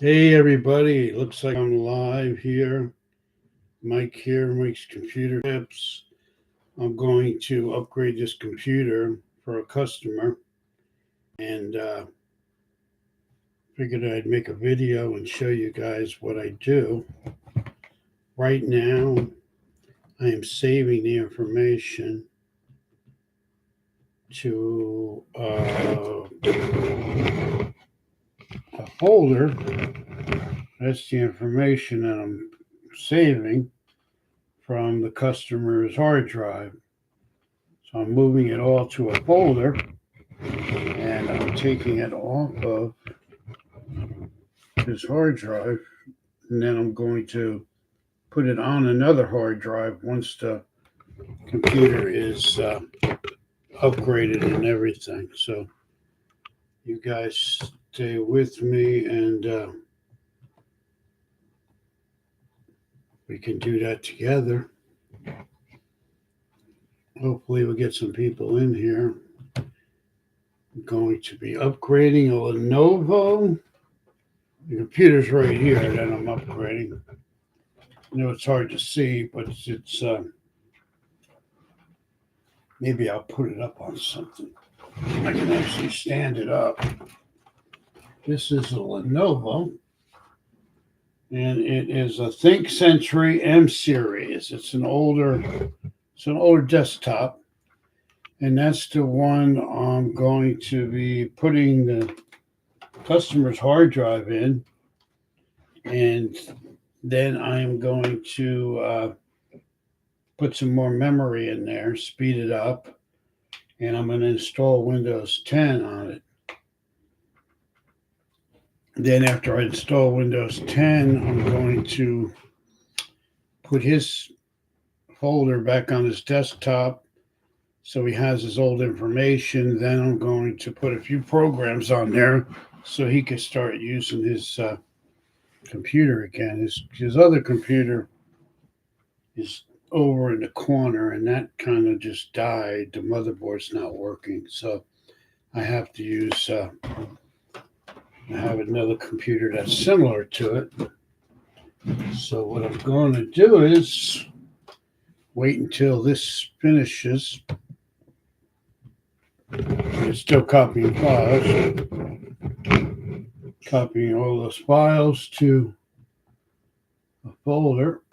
Hey everybody, it looks like I'm live here. Mike here, Mike's Computer Tips. I'm going to upgrade this computer for a customer and figured I'd make a video and show you guys what I do. Right now, I am saving the information to a folder. That's the information that I'm saving from the customer's hard drive. So I'm moving it all to a folder and I'm taking it off of his hard drive and then I'm going to put it on another hard drive once the computer is upgraded and everything. So you guys stay with me and we can do that together. Hopefully we'll get some people in here. I'm going to be upgrading a Lenovo. The computer's right here that I'm upgrading. I know it's hard to see, but it's maybe I'll put it up on something. I can actually stand it up. This is a Lenovo, and it is a ThinkCentury M series. It's an older desktop, and that's the one I'm going to be putting the customer's hard drive in, and then I'm going to put some more memory in there, speed it up, and I'm going to install Windows 10 on it. Then after I install Windows 10, I'm going to put his folder back on his desktop so he has his old information. Then I'm going to put a few programs on there so he can start using his computer again. His other computer is over in the corner, and that kind of just died. The motherboard's not working, so I have to use. I have another computer that's similar to it. So what I'm going to do is wait until this finishes. It's still copying files. Copying all those files to a folder.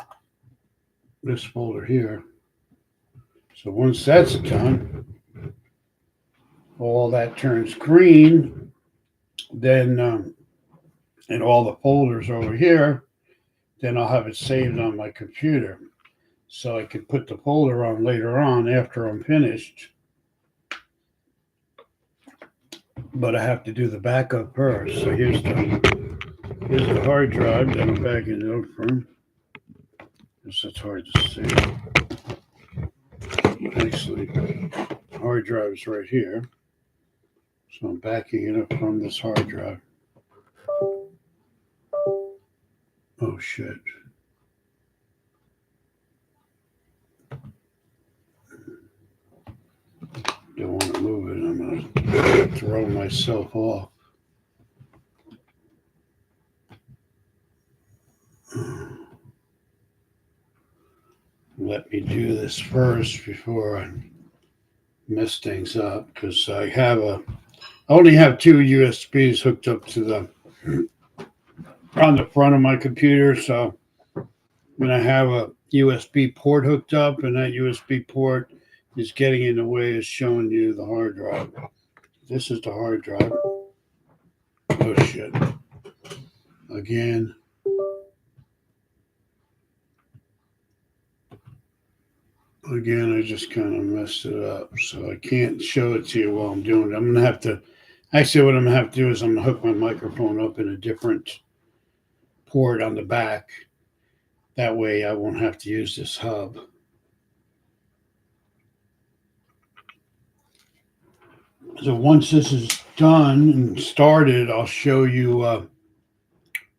This folder here. So once that's done, all that turns green. Then and all the folders over here, then I'll have it saved on my computer. So I can put the folder on later on after I'm finished. But I have to do the backup first. So here's the hard drive that I'm backing it up from. This is hard to see. Actually, the hard drive is right here. So I'm backing it up from this hard drive. Oh shit. Don't want to move it. I'm going to throw myself off. Let me do this first before I mess things up, because I only have two USBs hooked up to on the front of my computer. So when I have a USB port hooked up and that USB port is getting in the way of showing you the hard drive. This is the hard drive. Oh shit. Again. I just kind of messed it up. So I can't show it to you while I'm doing it. I'm going to have to, actually what I'm going to have to do is I'm going to hook my microphone up in a different port on the back. That way I won't have to use this hub. So once this is done and started, I'll show you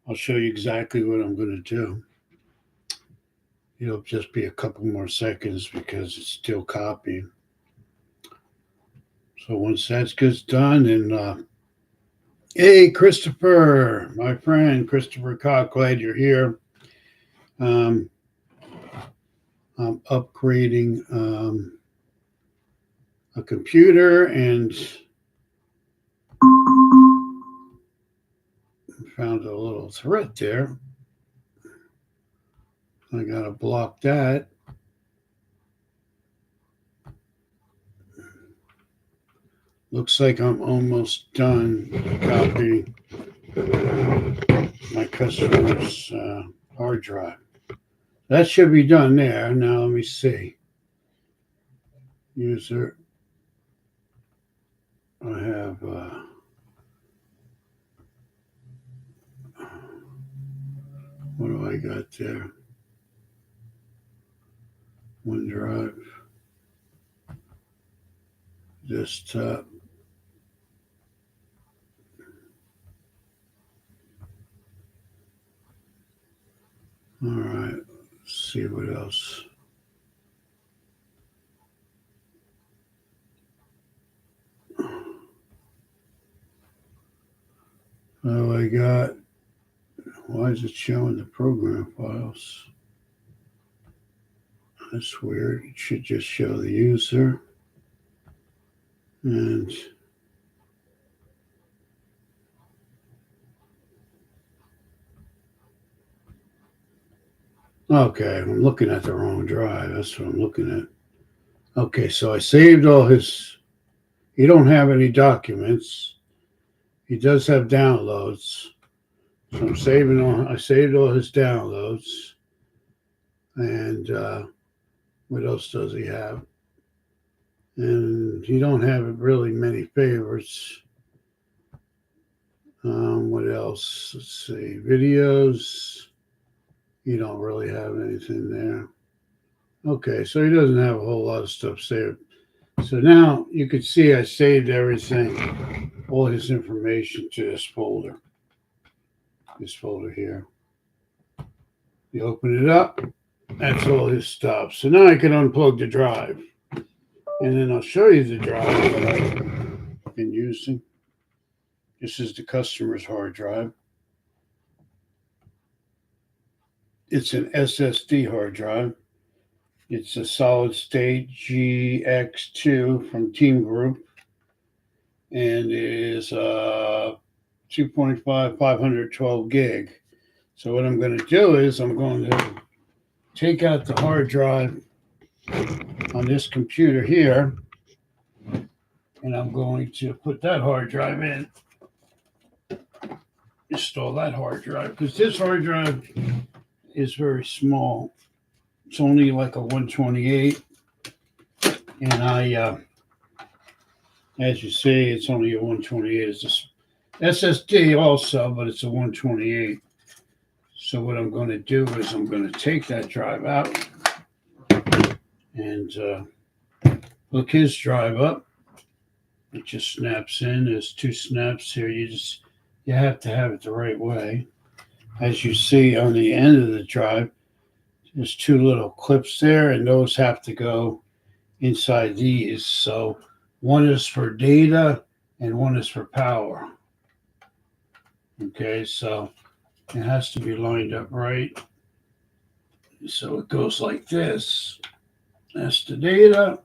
exactly what I'm going to do. It'll just be a couple more seconds because it's still copying. So once that gets done, and Hey, Christopher, my friend, Christopher Cock, glad you're here. Um, I'm upgrading a computer and found a little threat there. I got to block that. Looks like I'm almost done copying my customer's hard drive. That should be done there. Now let me see. User, I have, what do I got there? OneDrive, desktop. All right, let's see what else. Oh, I got. Why is it showing the program files? That's weird. It should just show the user. And okay, I'm looking at the wrong drive. That's what I'm looking at. Okay, so I saved all his. He don't have any documents. He does have downloads. So I'm saving all. I saved all his downloads. And what else does he have? And he don't have really many favorites. What else? Let's see. Videos. You don't really have anything there. Okay, so he doesn't have a whole lot of stuff saved. So now you can see I saved everything, all his information to this folder here. You open it up, that's all his stuff. So now I can unplug the drive. And then I'll show you the drive that I've been using. This is the customer's hard drive. It's an SSD hard drive. It's a solid state GX2 from Team Group. And it is 2.5, 512 gig. So what I'm going to do is I'm going to take out the hard drive on this computer here, and I'm going to put that hard drive in, install that hard drive, because this hard drive is very small. It's only like a 128, and as you see, it's only a 128. It's a SSD also, but it's a 128. So what I'm going to do is I'm going to take that drive out and hook his drive up. It just snaps in. There's two snaps here. You have to have it the right way. As you see on the end of the drive, there's two little clips there, and those have to go inside these. So one is for data and one is for power. Okay, so it has to be lined up right. So it goes like this. That's the data.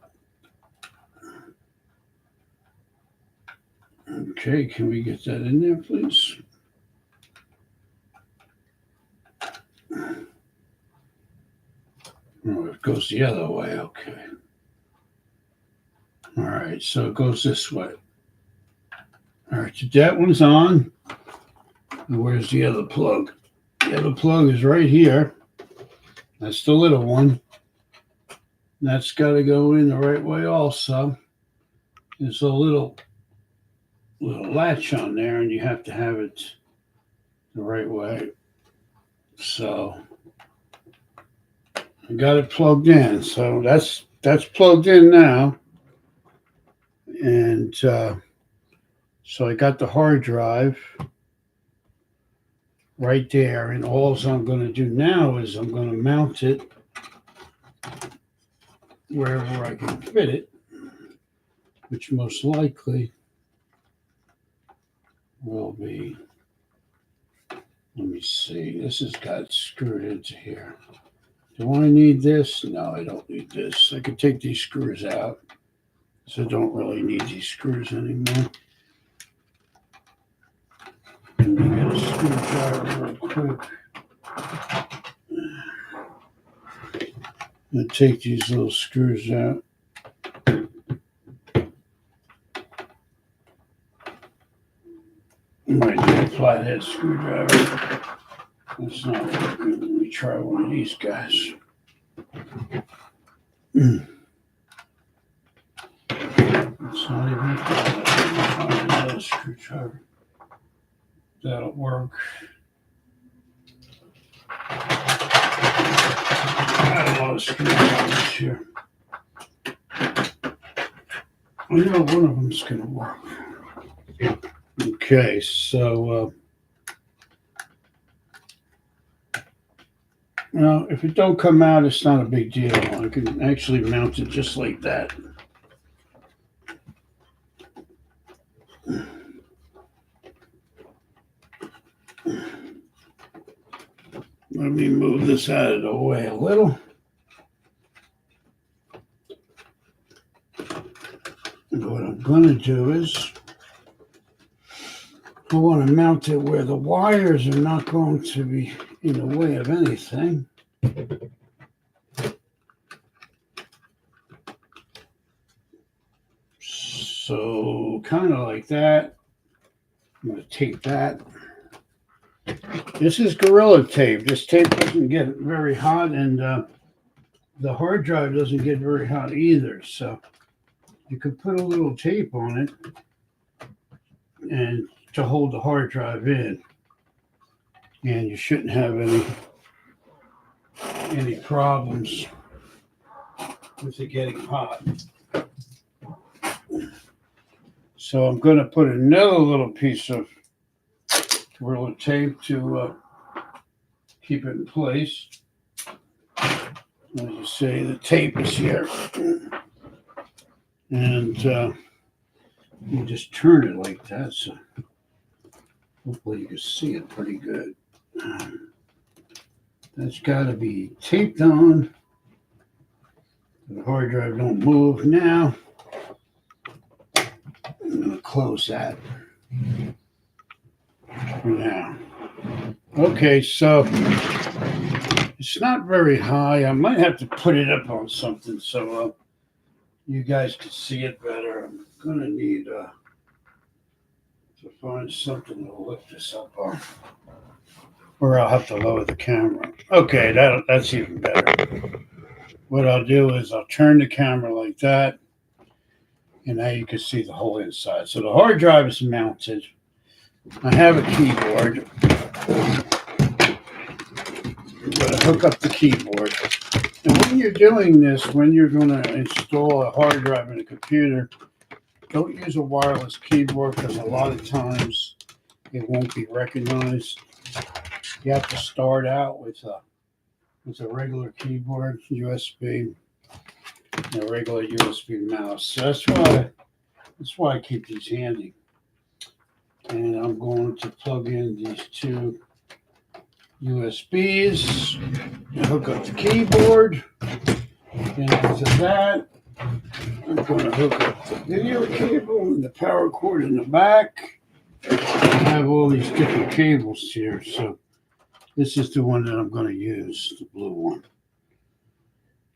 Okay, can we get that in there, please? Oh, it goes the other way. Okay. All right, so it goes this way. All right, so that one's on. And where's the other plug? The other plug is right here. That's the little one. That's got to go in the right way also. There's a little latch on there, and you have to have it the right way. So I got it plugged in. So that's plugged in now. And so I got the hard drive right there. And all I'm going to do now is I'm going to mount it wherever I can fit it, which most likely will be, let me see, this has got screwed into here. Do I need this? No, I don't need this. I can take these screws out, so I don't really need these screws anymore. Let me get a screwdriver real quick. I'm going to take these little screws out. Might need a flathead screwdriver. That's not working. Let me try one of these guys. It's not even a screwdriver. That'll work. Got a lot of screwdrivers here. I know one of them's going to work. Okay, so now if it don't come out, it's not a big deal. I can actually mount it just like that. Let me move this out of the way a little. What I'm going to do is I want to mount it where the wires are not going to be in the way of anything. So kind of like that. I'm going to tape that. This is Gorilla Tape. This tape doesn't get very hot, and the hard drive doesn't get very hot either. So you could put a little tape on it and to hold the hard drive in, and you shouldn't have any problems with it getting hot. So I'm going to put another little piece of Gorilla Tape to keep it in place. As you see, the tape is here, and you just turn it like that, so hopefully you can see it pretty good. That's got to be taped on. The hard drive don't move now. I'm going to close that for now. Okay, so it's not very high. I might have to put it up on something so you guys can see it better. I'm going to need to find something to lift this up on, or I'll have to lower the camera. Okay, that's even better. What I'll do is I'll turn the camera like that, and now you can see the whole inside. So the hard drive is mounted. I have a keyboard. I'm going to hook up the keyboard. And when you're doing this, when you're going to install a hard drive in a computer, don't use a wireless keyboard because a lot of times it won't be recognized. You have to start out with a regular keyboard, USB, and a regular USB mouse. So that's why I keep these handy. And I'm going to plug in these two USBs and hook up the keyboard. And after that, I'm going to hook up the video cable and the power cord in the back. I have all these different cables here, so this is the one that I'm going to use, the blue one.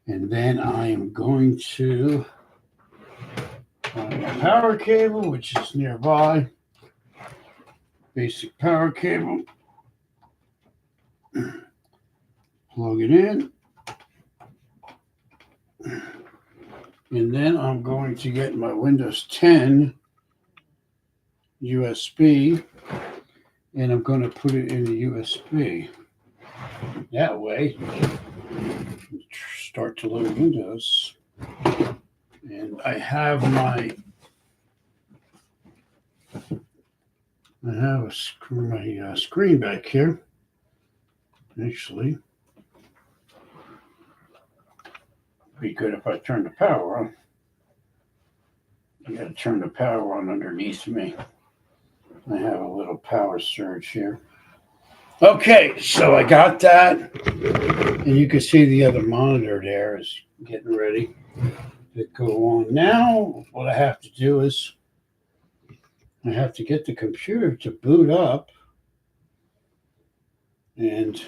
And then I am going to find my power cable, which is nearby. Basic power cable. Plug it in. And then I'm going to get my Windows 10 USB, and I'm going to put it in the USB. That way, start to load Windows. And I have my screen back here. Actually, be good if I turn the power on. I got to turn the power on underneath me. I have a little power surge here. Okay, so I got that, and you can see the other monitor there is getting ready to go on. Now, what I have to do is I have to get the computer to boot up, and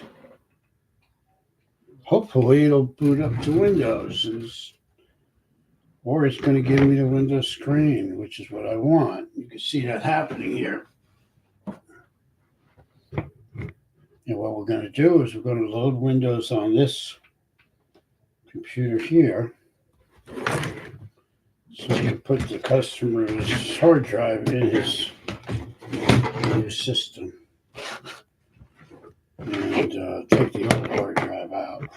hopefully it'll boot up to Windows, or it's going to give me the Windows screen, which is what I want. You can see that happening here. And what we're going to do is we're going to load Windows on this computer here. So we can put the customer's hard drive in his new system and take the old hard drive out.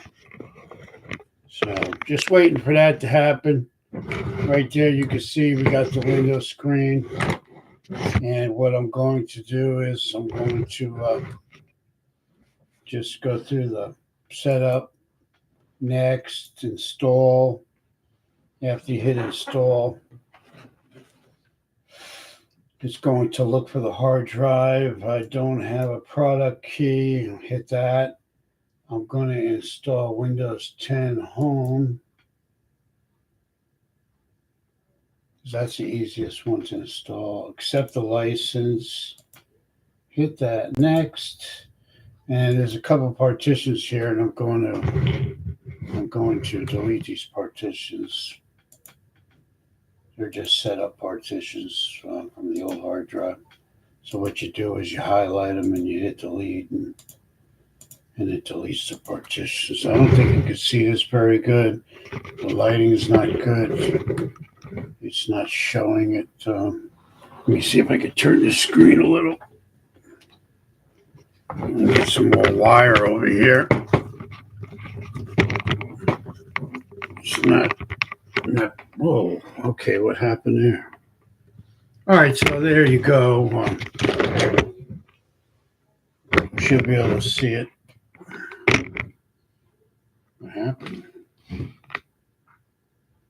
So just waiting for that to happen. Right there, you can see we got the Windows screen. And what I'm going to do is I'm going to just go through the setup, next, install. After you hit install, it's going to look for the hard drive. I don't have a product key. Hit that. I'm going to install Windows 10 Home. That's the easiest one to install. Accept the license. Hit that. Next. And there's a couple of partitions here, and I'm going to delete these partitions. They're just set up partitions from the old hard drive. So what you do is you highlight them and you hit delete, and it deletes the partitions. I don't think you can see this very good. The lighting is not good. It's not showing it. Let me see if I can turn the screen a little. Get some more wire over here. It's not. Whoa. Okay, what happened there? All right, so there you go. Should be able to see it. What happened?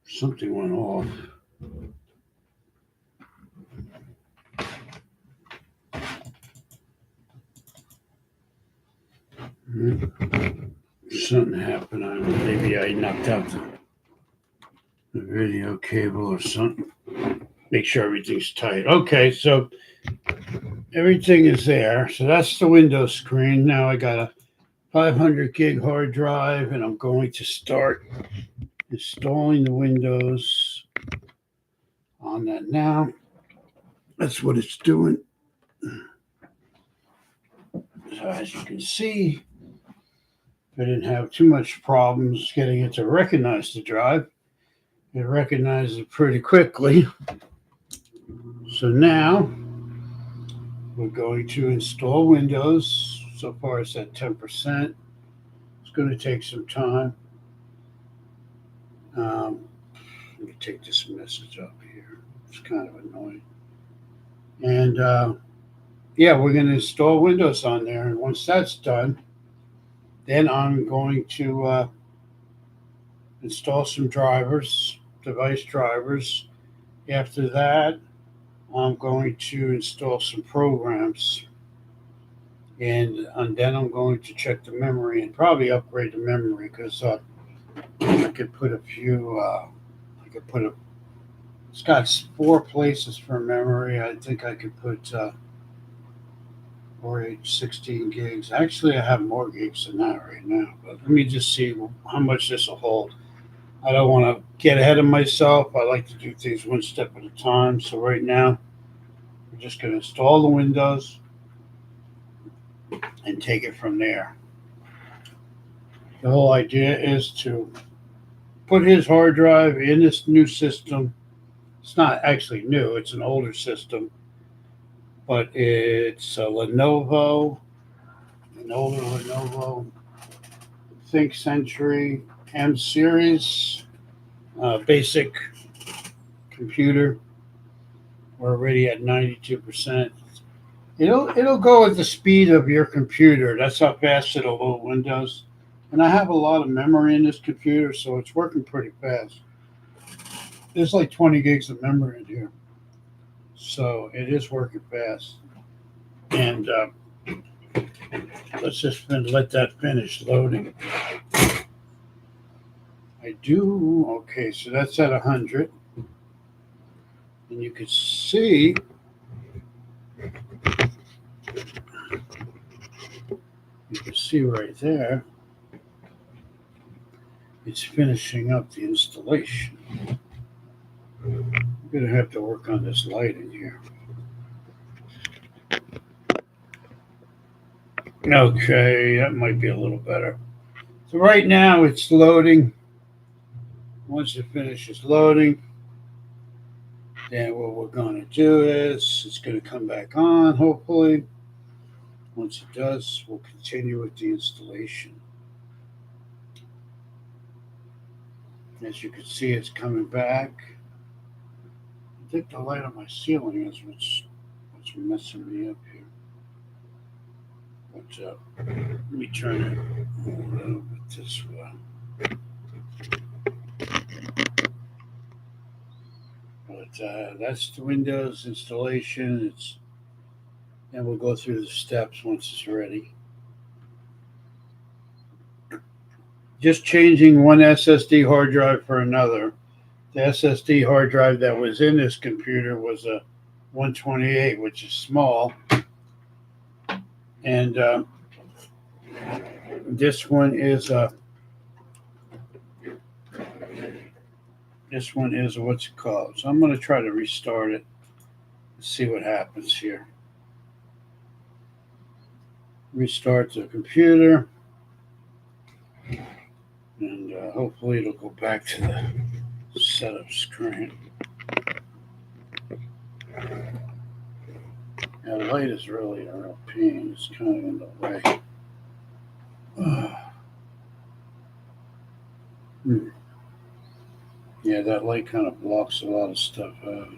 Something went off. Something happened. I don't know, maybe I knocked out the video cable or something. Make sure everything's tight. Okay, so everything is there. So that's the Windows screen. Now I got a 500 gig hard drive, and I'm going to start installing the Windows on that now. That's what it's doing. So as you can see, I didn't have too much problems getting it to recognize the drive. It recognized it pretty quickly. So now we're going to install Windows. So far it's at 10%. It's going to take some time. Let me take this message up here. It's kind of annoying. And yeah, we're going to install Windows on there. And once that's done, then I'm going to install some drivers, device drivers. After that, I'm going to install some programs. And then I'm going to check the memory and probably upgrade the memory because I could put a few, it's got 4 places for memory. I think I could put 16 gigs. Actually, I have more gigs than that right now, but let me just see how much this will hold. I don't want to get ahead of myself. I like to do things one step at a time. So right now, we're just going to install the Windows and take it from there. The whole idea is to put his hard drive in this new system. It's not actually new, it's an older system, but it's a Lenovo, an older Lenovo ThinkCentury M series basic computer. We're already at 92%. It'll go at the speed of your computer. That's how fast it'll load Windows. And I have a lot of memory in this computer, so it's working pretty fast. There's like 20 gigs of memory in here. So it is working fast. And let's just let that finish loading. I do. Okay, so that's at 100. And you can see right there, it's finishing up the installation. I'm going to have to work on this lighting here. Okay, that might be a little better. So right now it's loading. Once it finishes loading, then what we're going to do is it's going to come back on, hopefully. Once it does, we'll continue with the installation. As you can see, it's coming back. I think the light on my ceiling is what's messing me up here. But let me turn it a little bit this way. But that's the Windows installation. And we'll go through the steps once it's ready. Just changing one SSD hard drive for another. The SSD hard drive that was in this computer was a 128, which is small. And this one is what's it called? So I'm going to try to restart it and see what happens here. Restart the computer, and hopefully it'll go back to the setup screen. Now, the light is really a real pain. It's kind of in the way. Yeah, that light kind of blocks a lot of stuff out.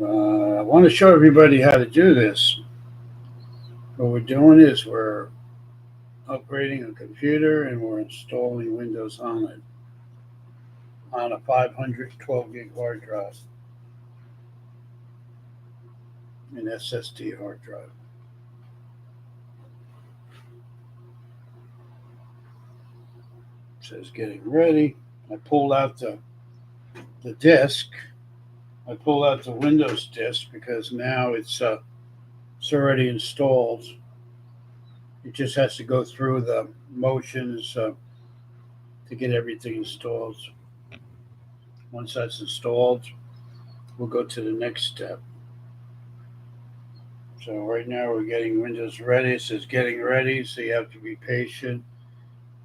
I want to show everybody how to do this. What we're doing is we're upgrading a computer and we're installing Windows on it on a 512 gig hard drive, an SSD hard drive. It says getting ready. I pulled out the disk. I pulled out the Windows disk because now it's already installed. It just has to go through the motions to get everything installed. Once that's installed, we'll go to the next step. So right now we're getting Windows ready. It says getting ready, so you have to be patient.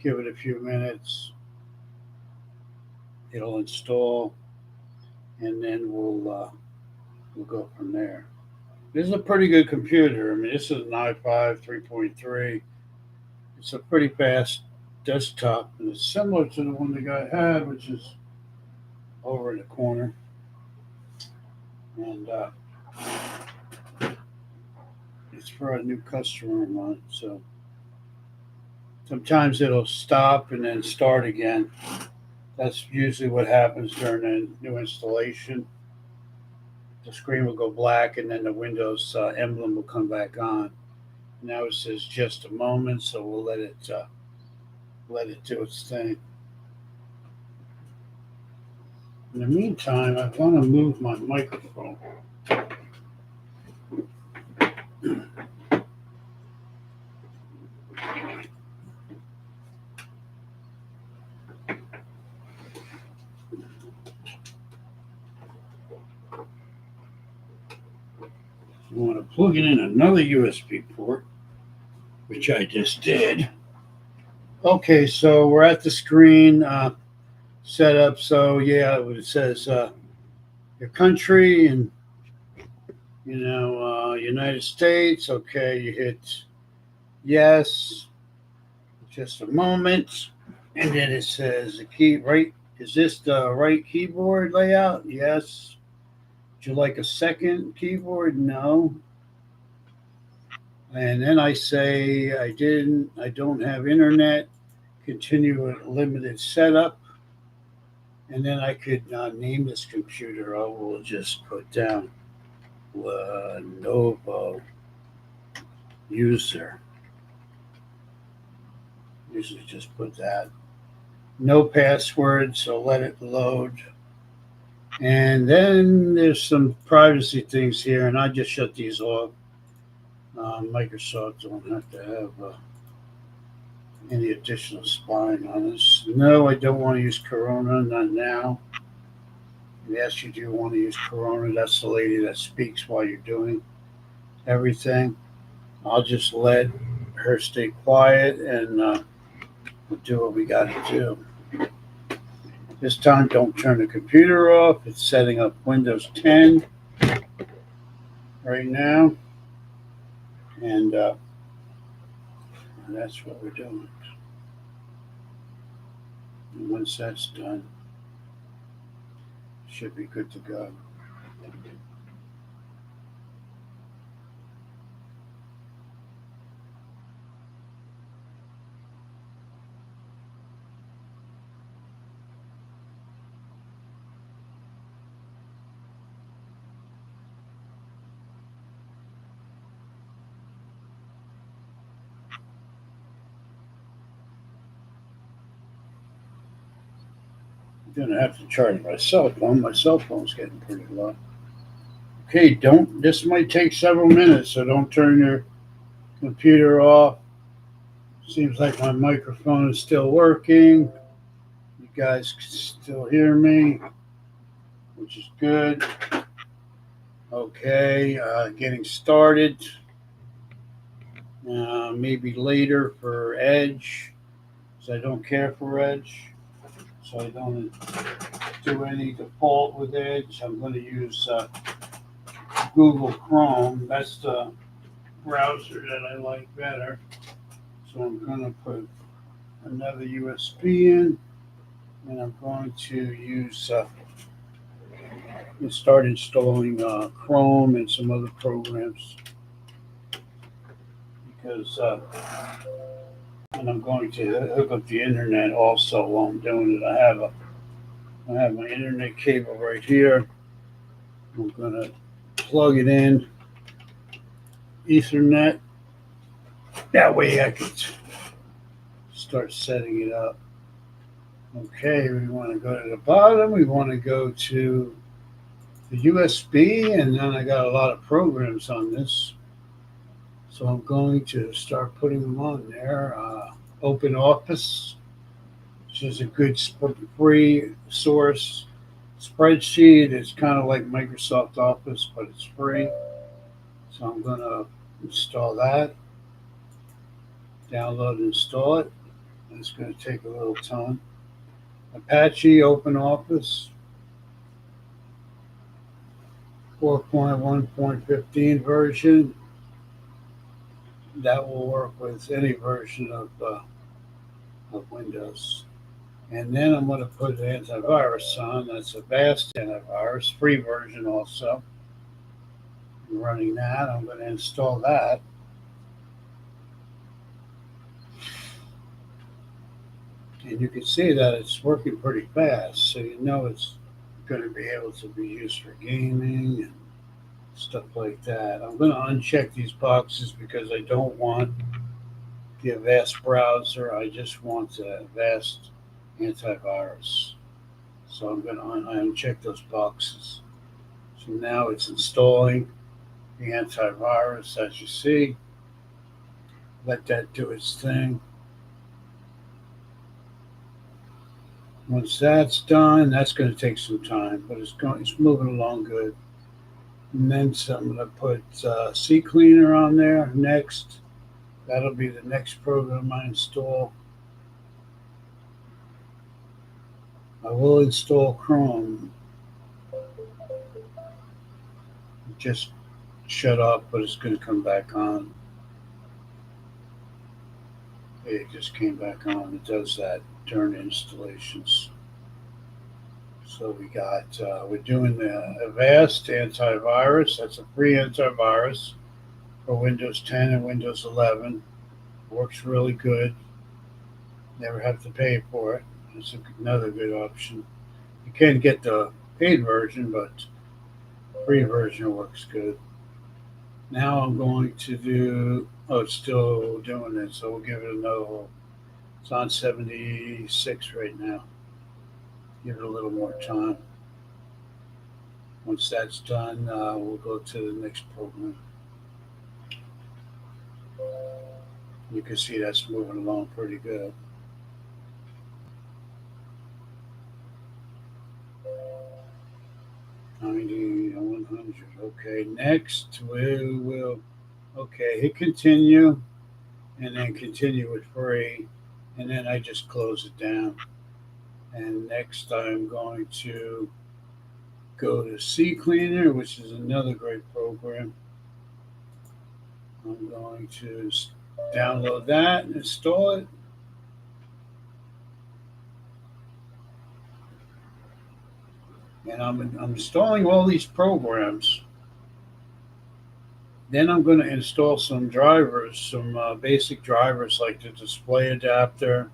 Give it a few minutes. It'll install, and then we'll go from there. This is a pretty good computer. I mean, this is an i5 3.3. It's a pretty fast desktop, and it's similar to the one the guy had, which is over in the corner. And it's for a new customer of mine. So sometimes it'll stop and then start again. That's usually what happens during a new installation. The screen will go black, and then the Windows emblem will come back on. Now it says just a moment, so we'll let it do its thing. In the meantime, I want to move my microphone. I want to plug it in another USB port, which I just did. Okay, so we're at the screen setup. So yeah, it says your country and United States. Okay, you hit yes. Just a moment, and then it says the key right. Is this the right keyboard layout? Yes. Would you like a second keyboard? No. And then I say I don't have internet. Continue with limited setup. And then I could name this computer. I will just put down Lenovo user. Usually just put that. No password, so let it load. And then there's some privacy things here, and I just shut these off. Microsoft don't have to have any additional spying on us. No, I don't want to use Corona, not now. Yes, you do want to use Corona. That's the lady that speaks while you're doing everything. I'll just let her stay quiet and we'll do what we got to do. This time, don't turn the computer off. It's setting up Windows 10 right now. And that's what we're doing. And once that's done, should be good to go. I'm gonna have to charge my cell phone. My cell phone's getting pretty low. Okay, don't. This might take several minutes, so don't turn your computer off. Seems like my microphone is still working. You guys can still hear me, which is good. Okay, getting started. Maybe later for Edge, because I don't care for Edge. So I don't do any default with Edge. I'm going to use Google Chrome. That's the browser that I like better. So I'm going to put another USB in, and I'm going to use start installing Chrome and some other programs because and I'm going to hook up the internet also while I'm doing it. I have my internet cable right here. I'm going to plug it in Ethernet. That way I can start setting it up. Okay, we want to go to the bottom. We want to go to the USB, and then I got a lot of programs on this. So I'm going to start putting them on there. Open Office, which is a good free source. Spreadsheet is kind of like Microsoft Office, but it's free. So I'm going to install that, download and install it. It's going to take a little time. Apache Open Office 4.1.15 version. That will work with any version of Windows. And then I'm going to put antivirus on. That's Avast antivirus, free version also. I'm running that. I'm going to install that. And you can see that it's working pretty fast, so you know it's going to be able to be used for gaming and stuff like that. I'm going to uncheck these boxes because I don't want the Avast browser. I just want the Avast antivirus. So I'm going to uncheck those boxes. So now it's installing the antivirus, as you see. Let that do its thing. Once that's done, that's going to take some time, but it's moving along good. And then I'm going to put CCleaner on there next. That'll be the next program I install. I will install Chrome. It just shut off, but it's going to come back on. It just came back on. It does that during installations. So we're doing the Avast antivirus. That's a free antivirus for Windows 10 and Windows 11. Works really good. Never have to pay for it. It's another good option. You can get the paid version, but Free version works good. Now I'm going to do, oh, it's still doing it, so we'll give it another, it's on 76 right now. Give it a little more time. Once that's done, we'll go to the next program. You can see that's moving along pretty good. 90, 100. Okay, next we will, okay, hit continue and then continue with free. And then I just close it down. And next I'm going to go to CCleaner, which is another great program. I'm going to download that and install it. And I'm installing all these programs. Then I'm going to install some drivers, some basic drivers like the display adapter,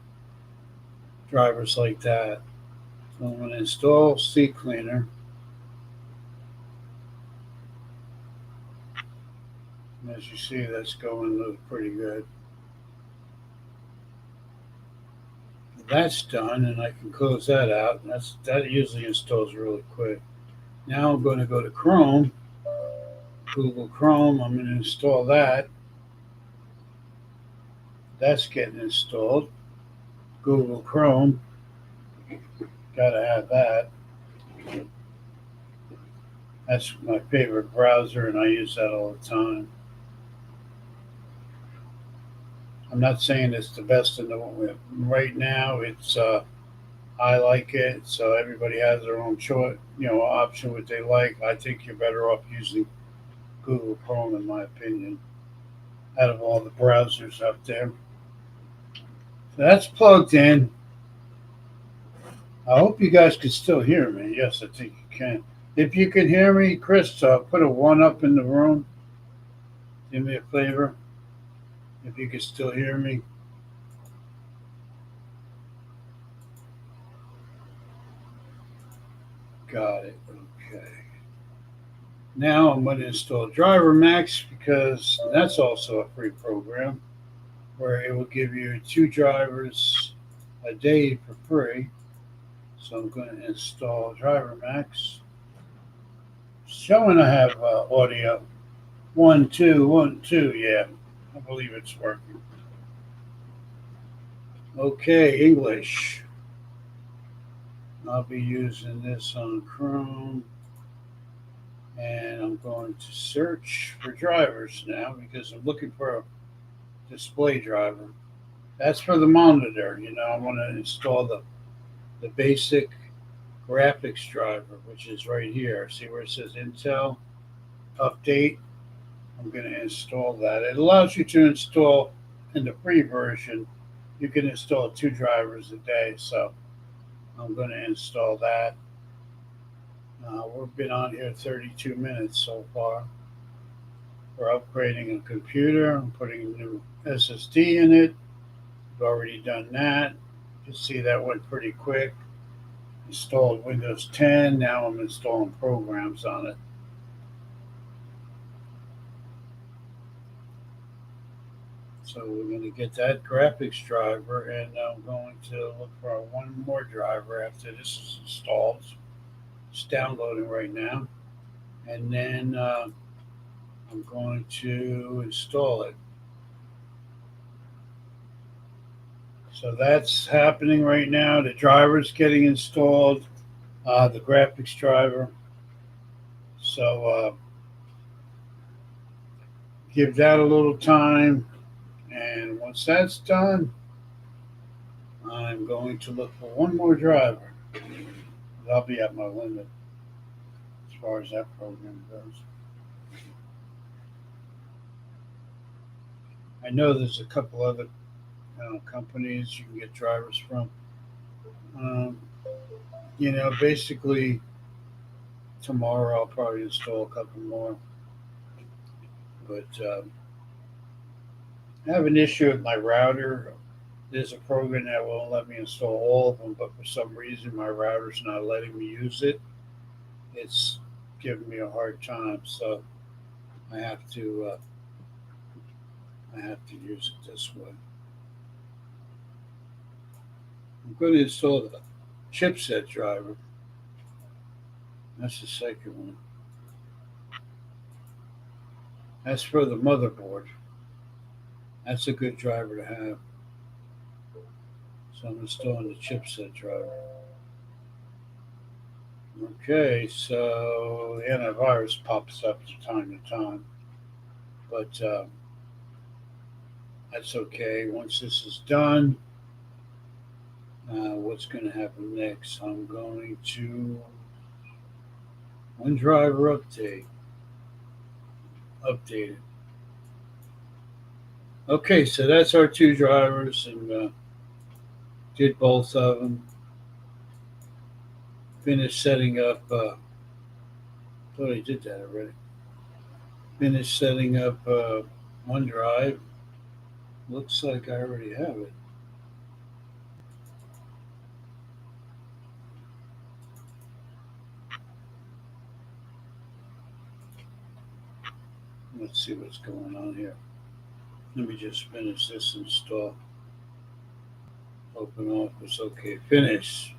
drivers like that. So I'm going to install CCleaner. And as you see, that's going pretty good. That's done, and I can close that out. That usually installs really quick. Now I'm going to go to Chrome, Google Chrome. I'm going to install that. That's getting installed. Google Chrome, got to have that. That's my favorite browser, and I use that all the time. I'm not saying it's the best in the world. Right now. It's I like it, so everybody has their own choice, option what they like. I think you're better off using Google Chrome, in my opinion, out of all the browsers out there. So that's plugged in. I hope you guys can still hear me. Yes, I think you can. If you can hear me, Chris, put a one up in the room. Do me a favor. If you can still hear me. Got it. Okay. Now I'm going to install Driver Max because that's also a free program where it will give you 2 drivers a day for free. So I'm going to install Driver Max. Showing I have audio. 1, 2, 1, 2. Yeah, I believe it's working. Okay, English. I'll be using this on Chrome. And I'm going to search for drivers now because I'm looking for a display driver. That's for the monitor. I want to install the basic graphics driver, which is right here. See where it says Intel Update? I'm going to install that. It allows you to install in the free version. You can install 2 drivers a day. So I'm going to install that. We've been on here 32 minutes so far. We're upgrading a computer. I'm putting a new SSD in it. We've already done that. You see that went pretty quick. Installed Windows 10. Now I'm installing programs on it. So we're going to get that graphics driver, and I'm going to look for one more driver after this is installed. It's downloading right now. And then I'm going to install it. So that's happening right now. The driver's getting installed, the graphics driver. So give that a little time. And once that's done, I'm going to look for one more driver. I'll be at my limit as far as that program goes. I know there's a couple other companies you can get drivers from. Um, basically, tomorrow I'll probably install a couple more. But I have an issue with my router. There's a program that won't let me install all of them, but for some reason my router's not letting me use it. It's giving me a hard time, so I have to use it this way. I'm going to install the chipset driver. That's the second one. As for the motherboard, that's a good driver to have. So I'm installing the chipset driver. Okay, so the antivirus pops up from time to time, but that's okay. Once this is done, what's going to happen next? I'm going to one driver update it. Okay, so that's our two drivers, and did both of them. Finished setting up. Thought I did that already. Finished setting up OneDrive. Looks like I already have it. Let's see what's going on here. Let me just finish this install. Open Office. Okay, finish.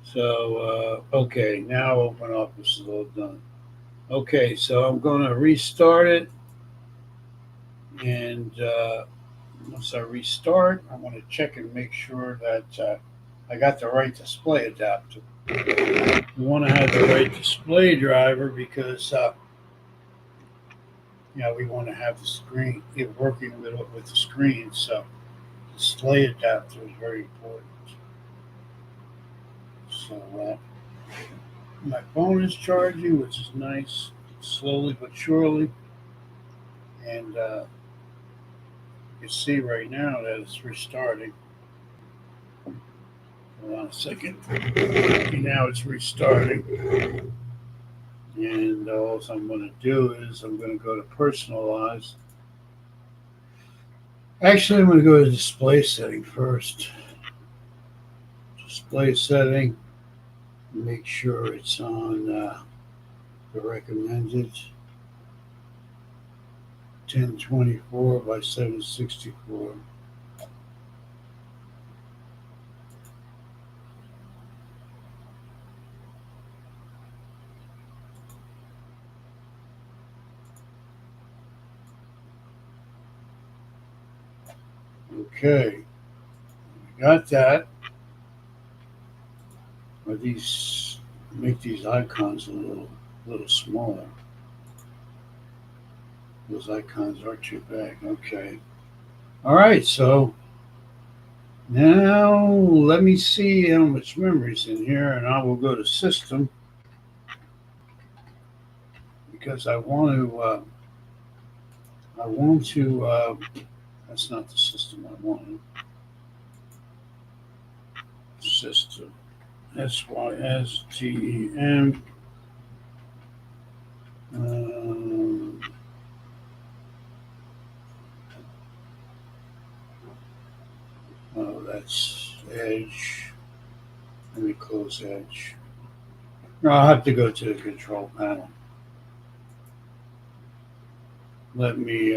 So, okay, now Open Office is all done. Okay, so I'm going to restart it. And once I restart, I want to check and make sure that I got the right display adapter. We want to have the right display driver because we want to have the screen working with the screen. So display adapter is very important. So my phone is charging, which is nice, slowly but surely. And you can see right now that it's restarting. Hold on a second. Now it's restarting. And all I'm going to do is I'm going to go to personalize. Actually, I'm going to go to display setting first. Display setting. Make sure it's on the recommended 1024 by 764. Okay, got that. Or these make these icons a little smaller. Those icons aren't too big. Okay. All right, so now let me see how much memory is in here, and I will go to System because I want to. That's not the system I wanted. System. SYSTEM. Oh, that's Edge. Let me close Edge. No, I'll have to go to the control panel. Let me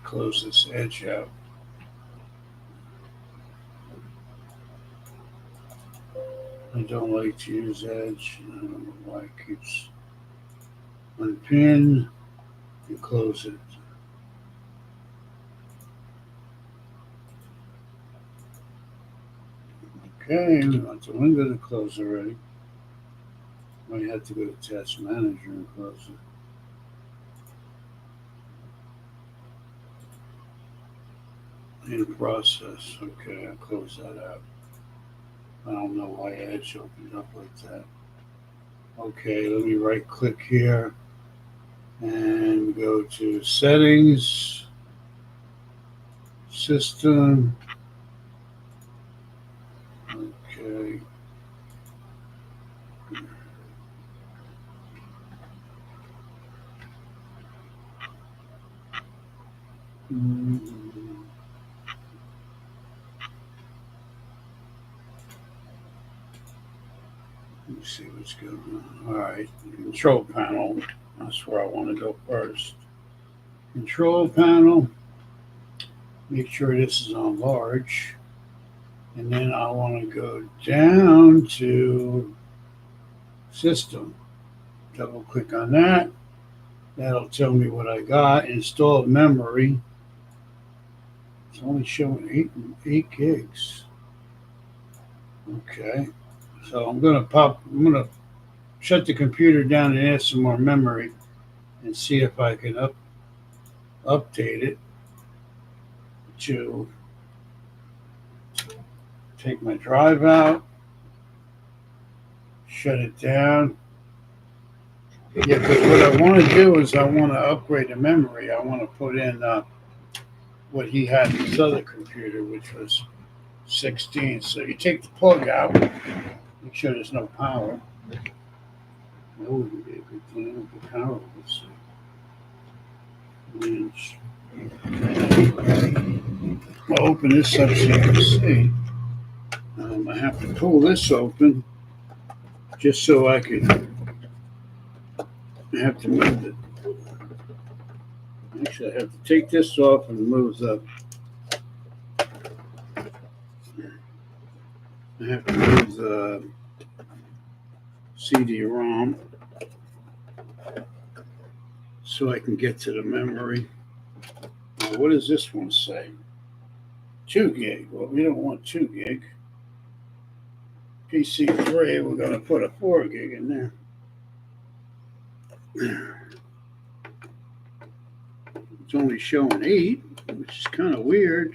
close this Edge out. I don't like to use Edge. I don't know why it keeps unpin and close it. Okay, we want the window to close already. Might have to go to Task Manager and close it. In process. Okay, I'll close that out. I don't know why Edge opened up like that. Okay, let me right click here and go to Settings, System. Okay. me see what's going on. All right, control panel. That's where I want to go first. Control panel. Make sure this is on large. And then I want to go down to system. Double click on that. That'll tell me what I got. Installed memory. It's only showing 8 gigs. Okay. So I'm gonna shut the computer down and add some more memory and see if I can update it to take my drive out, shut it down. Yeah, because what I want to do is I want to upgrade the memory. I want to put in what he had in his other computer, which was 16. So you take the plug out, make sure there's no power. That wouldn't be a good thing. The power was. I'll open this up so you can see. I have to pull this open just so I have to move it. Actually, I have to take this off and move the CD-ROM so I can get to the memory. Now, what does this one say? 2 gig. Well, we don't want 2 gig. PC3, we're going to put a 4 gig in there. It's only showing 8, which is kind of weird.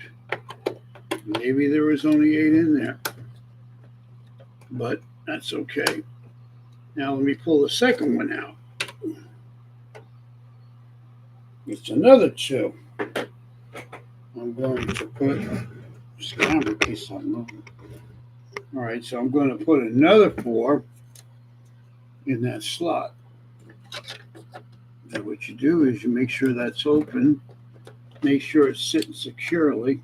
Maybe there was only 8 in there, but that's okay. Now let me pull the second one out. It's another 2. I'm going to put this camera piece on moving. All right, so I'm going to put another 4 in that slot. And what you do is you make sure that's open, make sure it's sitting securely.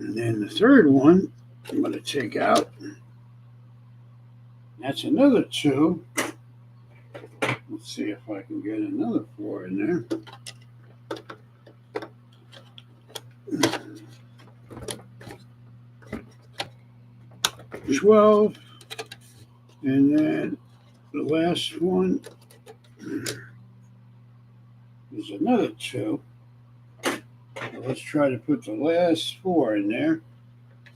And then the third one, I'm going to take out. That's another 2. Let's see if I can get another 4 in there. 12. And then the last one is another 2. So let's try to put the last 4 in there.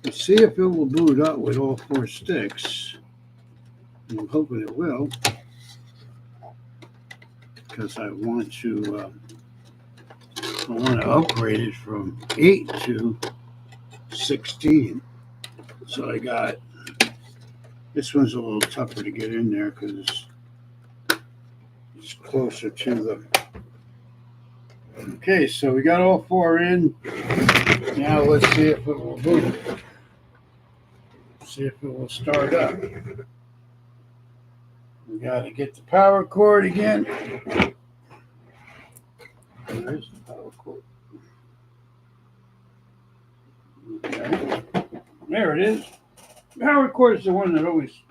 Let's see if it will boot up with all 4 sticks. I'm hoping it will, because I want to upgrade it from 8 to 16. So I got, this one's a little tougher to get in there because it's closer to the. Okay, so we got all 4 in. Now let's see if it will boot. See if it will start up. We got to get the power cord again. There's the power cord. Okay. There it is. The power cord is the one that always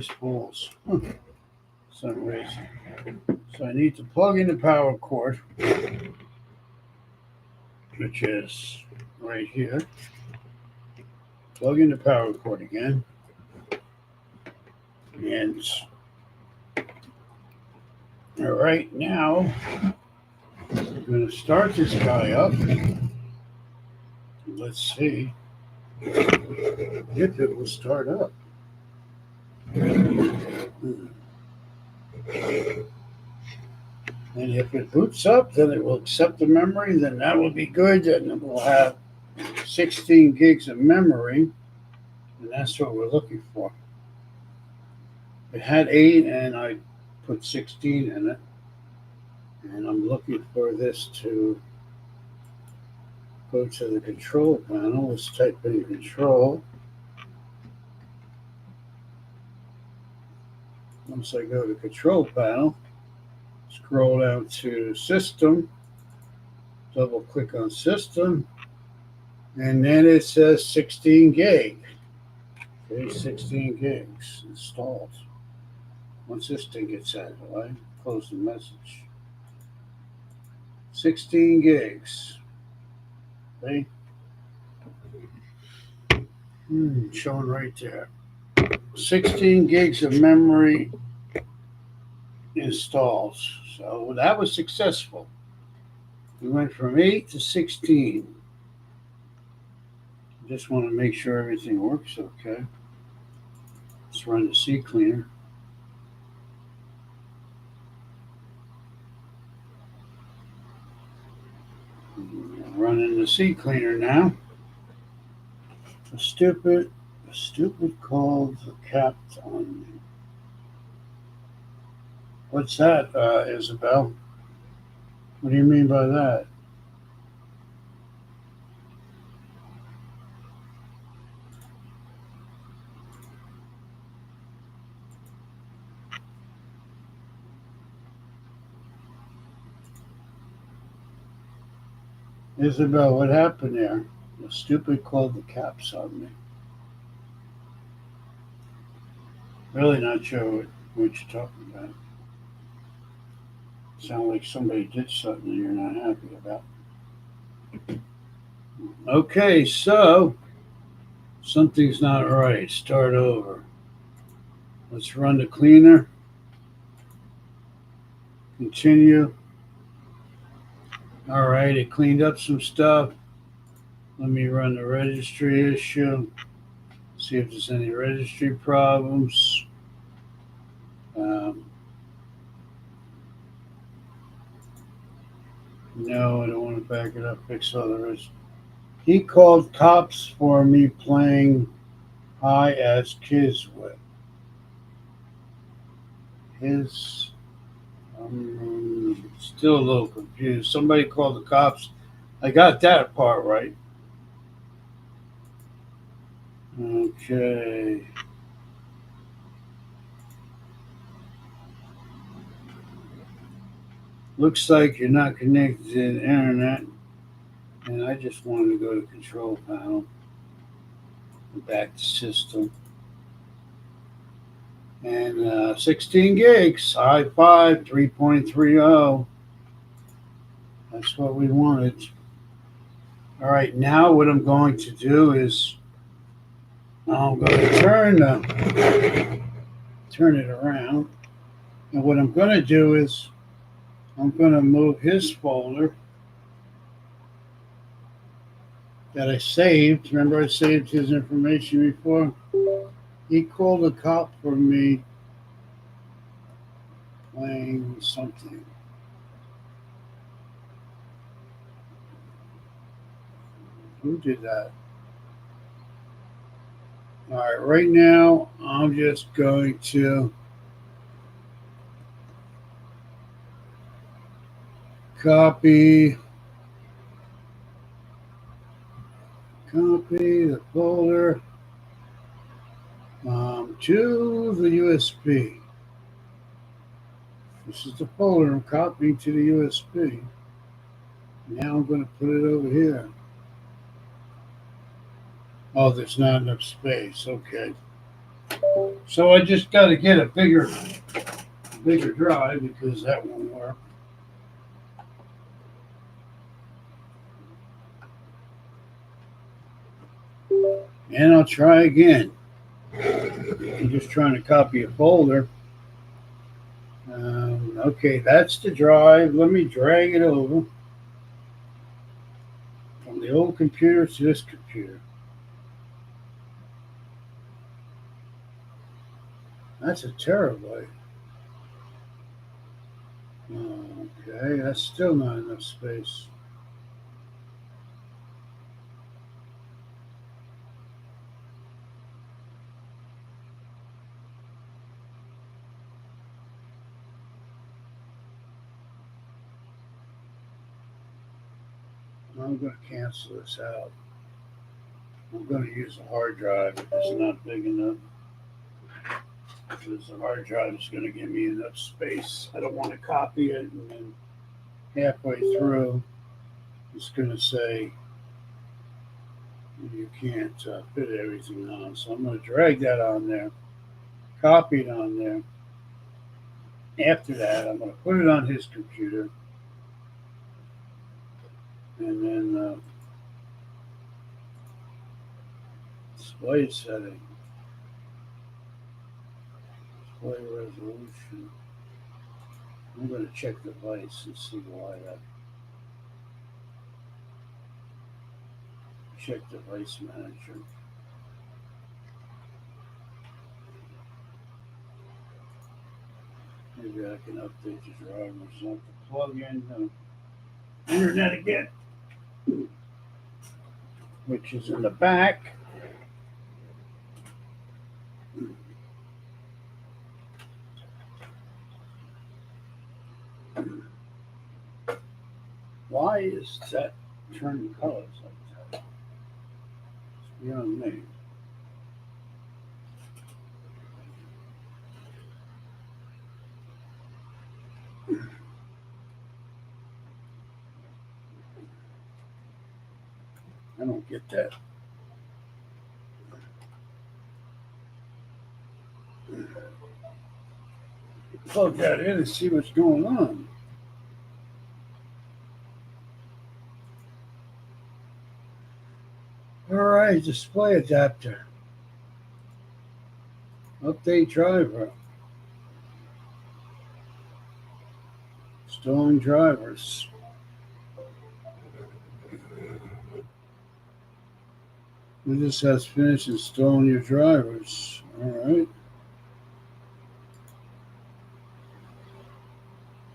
falls. For some reason. So I need to plug in the power cord, which is right here. Plug in the power cord again. And all right, now I'm going to start this guy up. Let's see if it will start up. And if it boots up, then it will accept the memory. Then that will be good. Then it will have 16 gigs of memory. And that's what we're looking for. It had 8 and I put 16 in it. And I'm looking for this to go to the control panel. Let's type in control. Once I go to control panel, scroll down to system, double click on system, and then it says 16 gig. Okay, 16 gigs installed. Once this thing gets out of the way, close the message. 16 gigs. Okay. Showing right there. 16 gigs of memory installed. So that was successful. We went from 8 to 16. Just want to make sure everything works okay. Let's run the CCleaner. Running the CCleaner now. A stupid called the capped on me. What's that, Isabel? What do you mean by that? Isabel, what happened there? The stupid called the caps on me. Really not sure what you're talking about. Sound like somebody did something you're not happy about. Okay, so something's not right. Start over. Let's run the cleaner. Continue. All right, it cleaned up some stuff. Let me run the registry issue. See if there's any registry problems. No, I don't want to back it up. Fix others. He called cops for me playing high as kids with his. Still a little confused. Somebody called the cops. I got that part right. Okay. Looks like you're not connected to the internet. And I just wanted to go to control panel and back to system. And 16 gigs, i5 3.30. That's what we wanted. All right, now what I'm going to do is I'm going to turn it around. And what I'm going to do is I'm going to move his folder that I saved. Remember I saved his information before? He called a cop for me playing something. Who did that? All right, right now I'm just going to copy the folder to the USB. This is the folder I'm copying to the USB. Now I'm going to put it over here. Oh, there's not enough space. Okay. So I just got to get a bigger drive because that won't work. And I'll try again. I'm just trying to copy a folder. Okay, that's the drive. Let me drag it over from the old computer to this computer. That's a terabyte. Okay, that's still not enough space. I'm going to cancel this out. I'm going to use a hard drive if it's not big enough. Because the hard drive is going to give me enough space. I don't want to copy it and then halfway through it's going to say You can't fit everything on. So I'm going to drag that on there, copy it on there. After that, I'm going to put it on his computer, and then display setting, display resolution. I'm going to check the device and see why that. Check device manager. Maybe I can update the drivers. I have to plug in the internet again, which is in the back. Why is that turning colors like that? It's beyond me. I don't get that. Plug that in and see what's going on. All right, display adapter. Update driver. Installing drivers. This has finished installing your drivers. All right.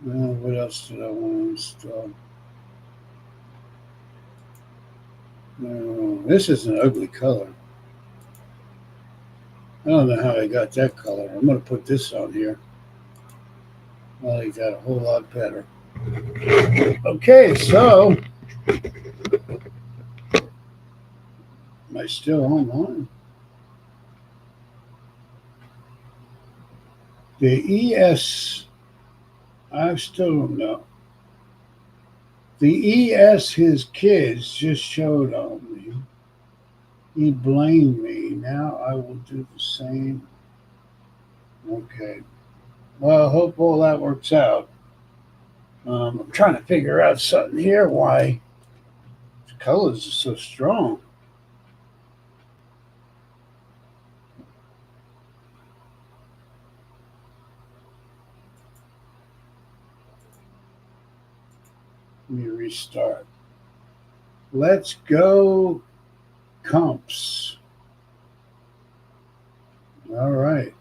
Now, what else did I want to install? No, this is an ugly color. I don't know how I got that color. I'm going to put this on here. I like that a whole lot better. Okay, so am I still online? The ES, I still don't know. The ES his kids just showed on me. He blamed me. Now I will do the same. Okay. Well, I hope all that works out. I'm trying to figure out something here why the colors are so strong. Let me restart. Let's go comps. All right.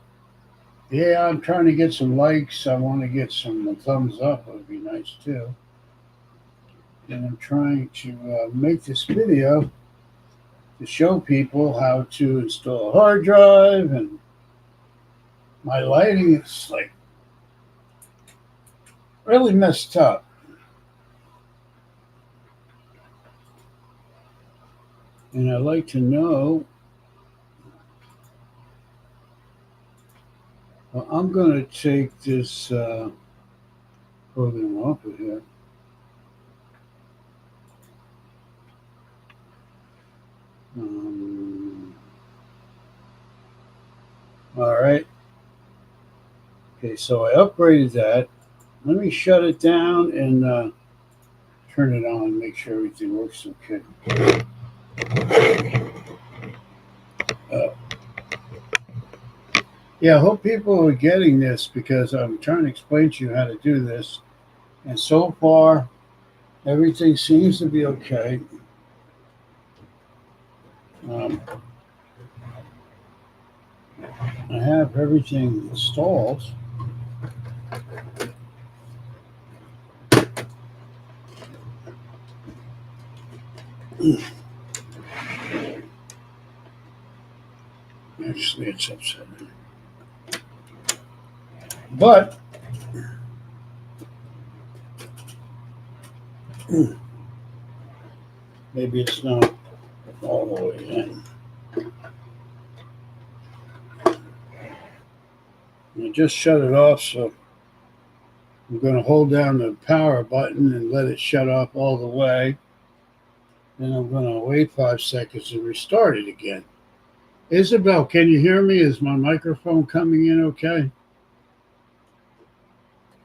Yeah, I'm trying to get some likes. I want to get some thumbs up. It would be nice too. And I'm trying to make this video to show people how to install a hard drive. And my lighting is like really messed up. And I'd like to know. Well, I'm going to take this program off of here. All right. Okay, so I upgraded that. Let me shut it down and turn it on and make sure everything works okay. Yeah, I hope people are getting this because I'm trying to explain to you how to do this. And so far, everything seems to be okay. I have everything installed. Actually, it's upside down. But maybe it's not all the way in. I just shut it off, so I'm going to hold down the power button and let it shut off all the way. Then I'm going to wait 5 seconds and restart it again. Isabel, can you hear me? Is my microphone coming in okay?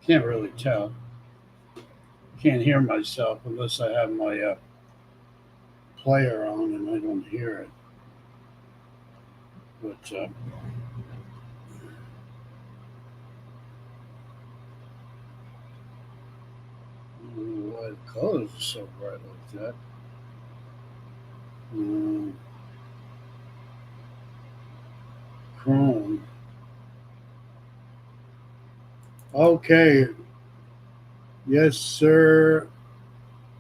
Can't really tell. Can't hear myself unless I have my player on and I don't hear it. But I don't know why the colors are so bright like that. Um, Chrome. Okay. Yes, sir.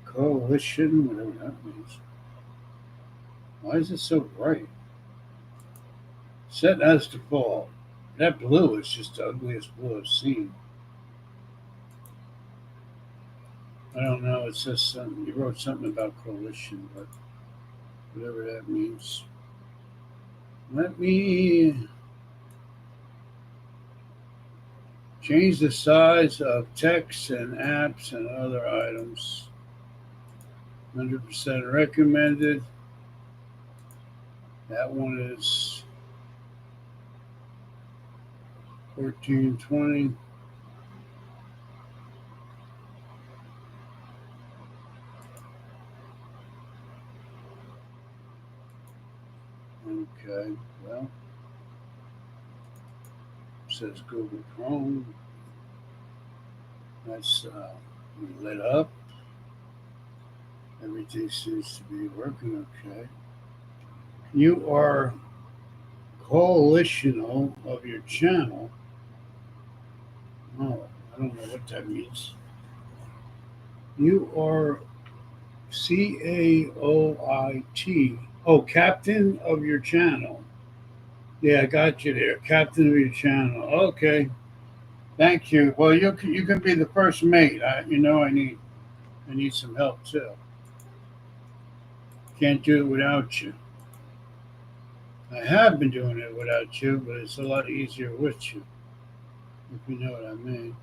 Coalition, whatever that means. Why is it so bright? Set as default. That blue is just the ugliest blue I've seen. I don't know. It says something. You wrote something about coalition, but whatever that means. Let me change the size of text and apps and other items. 100% recommended. That one is 1420. Okay, well, it says Google Chrome. That's lit up. Everything seems to be working okay. You are coalitional of your channel. Oh, I don't know what that means. You are CAOIT. Oh, captain of your channel. Yeah, I got you there. Captain of your channel. Okay. Thank you. Well, you can be the first mate. I need some help too. Can't do it without you. I have been doing it without you, but it's a lot easier with you, if you know what I mean.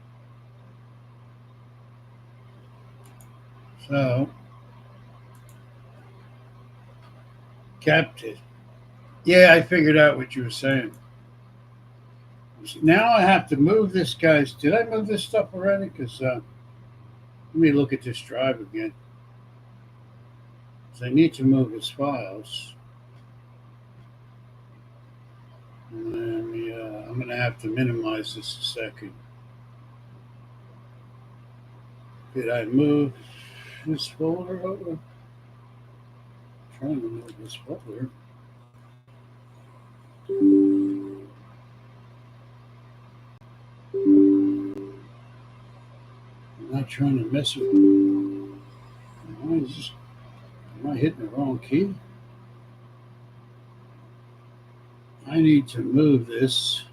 So, Captain. Yeah, I figured out what you were saying. Now I have to move this guy's. Did I move this stuff already? Because let me look at this drive again. Because I need to move his files. And I'm going to have to minimize this a second. Did I move this folder over? I'm trying to move this folder. I'm not trying to mess with. Am I hitting the wrong key? I need to move this.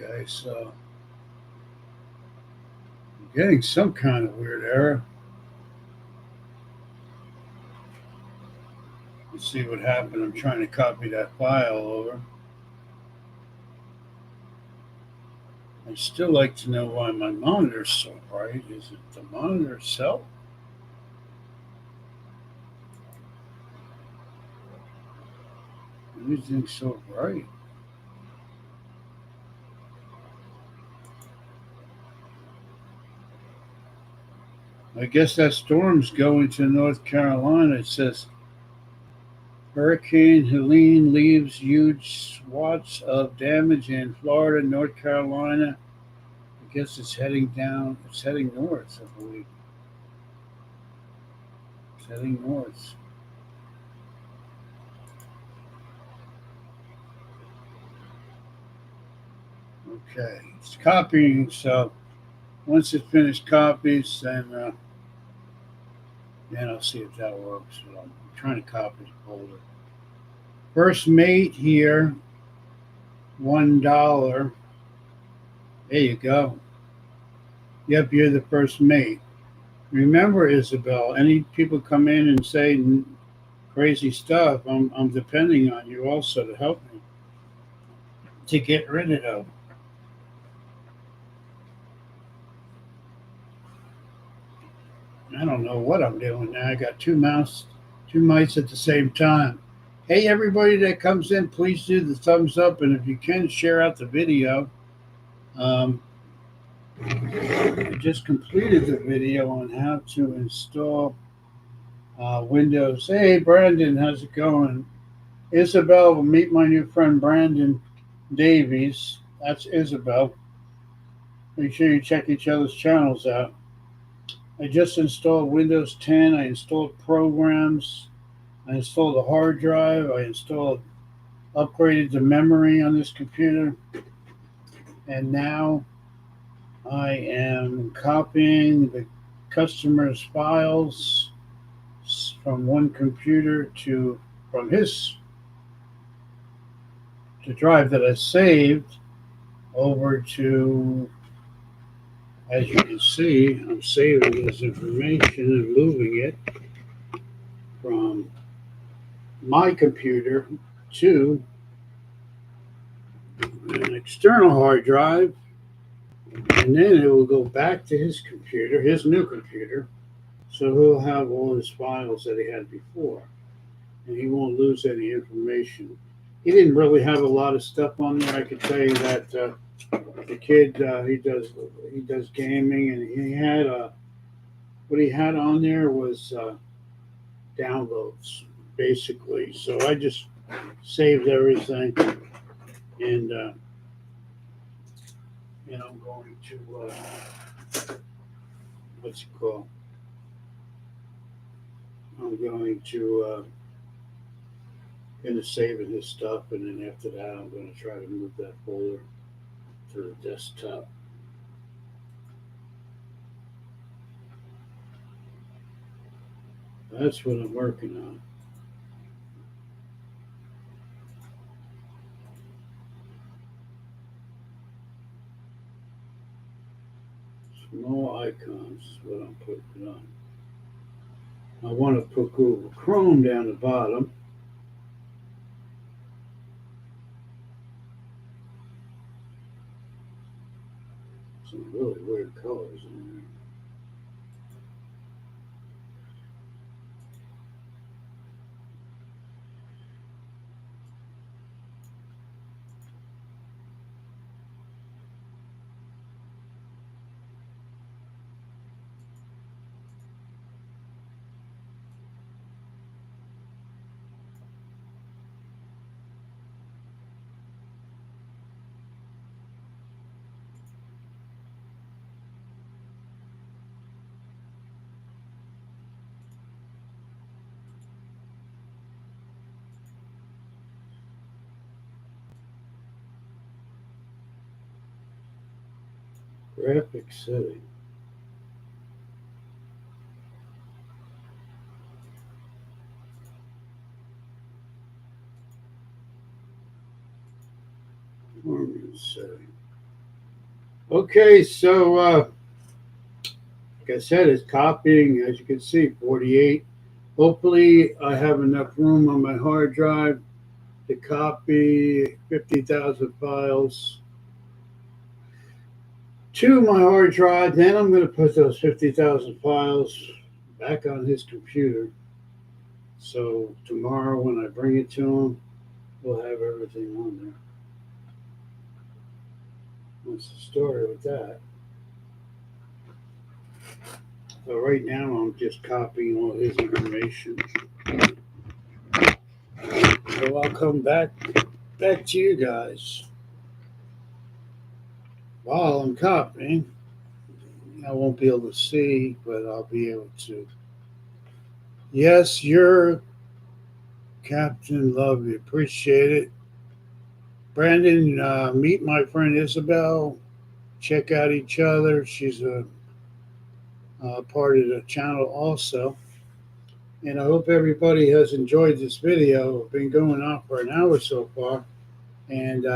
Okay, so I'm getting some kind of weird error. Let's see what happened. I'm trying to copy that file over. I'd still like to know why my monitor's so bright. Is it the monitor itself? Everything's so bright. I guess that storm's going to North Carolina. It says Hurricane Helene leaves huge swaths of damage in Florida, North Carolina. I guess it's heading down. It's heading north, I believe. It's heading north. Okay, it's copying. So once it finished copies, then I'll see if that works. So I'm trying to copy the folder. First mate here, $1. There you go. Yep, you're the first mate. Remember, Isabel, any people come in and say crazy stuff, I'm depending on you also to help me to get rid of them. I don't know what I'm doing now. I got two mics at the same time. Hey, everybody that comes in, please do the thumbs up, and if you can, share out the video. Um, I just completed the video on how to install Windows. Hey, Brandon, how's it going? Isabel will meet my new friend Brandon Davies. That's Isabel. Make sure you check each other's channels out. I just installed Windows 10. I installed programs. I installed a hard drive. I installed, upgraded the memory on this computer. And now I am copying the customer's files from one computer to from his the drive that I saved over to, as you can see, I'm saving this information and moving it from my computer to an external hard drive, and then it will go back to his computer, his new computer, so he'll have all his files that he had before, and he won't lose any information. He didn't really have a lot of stuff on there. I could tell you that the kid he does gaming, and he had what he had on there was downloads basically. So I just saved everything, and I'm going to what's it called? I'm going to finish saving his stuff, and then after that, I'm going to try to move that folder to the desktop. That's what I'm working on. Small icons is what I'm putting on. I want to put Google Chrome down the bottom. Some really weird colors in there. Graphic setting. Performance setting. Okay, so like I said, it's copying, as you can see, 48. Hopefully, I have enough room on my hard drive to copy 50,000 files to my hard drive. Then I'm going to put those 50,000 files back on his computer. So tomorrow, when I bring it to him, we'll have everything on there. What's the story with that? So right now, I'm just copying all his information. So I'll come back to you guys. While I'm copying, I won't be able to see, but I'll be able to. Yes, you're Captain Lovey. Appreciate it. Brandon, meet my friend Isabel. Check out each other. She's a part of the channel also. And I hope everybody has enjoyed this video. I've been going on for an hour so far. And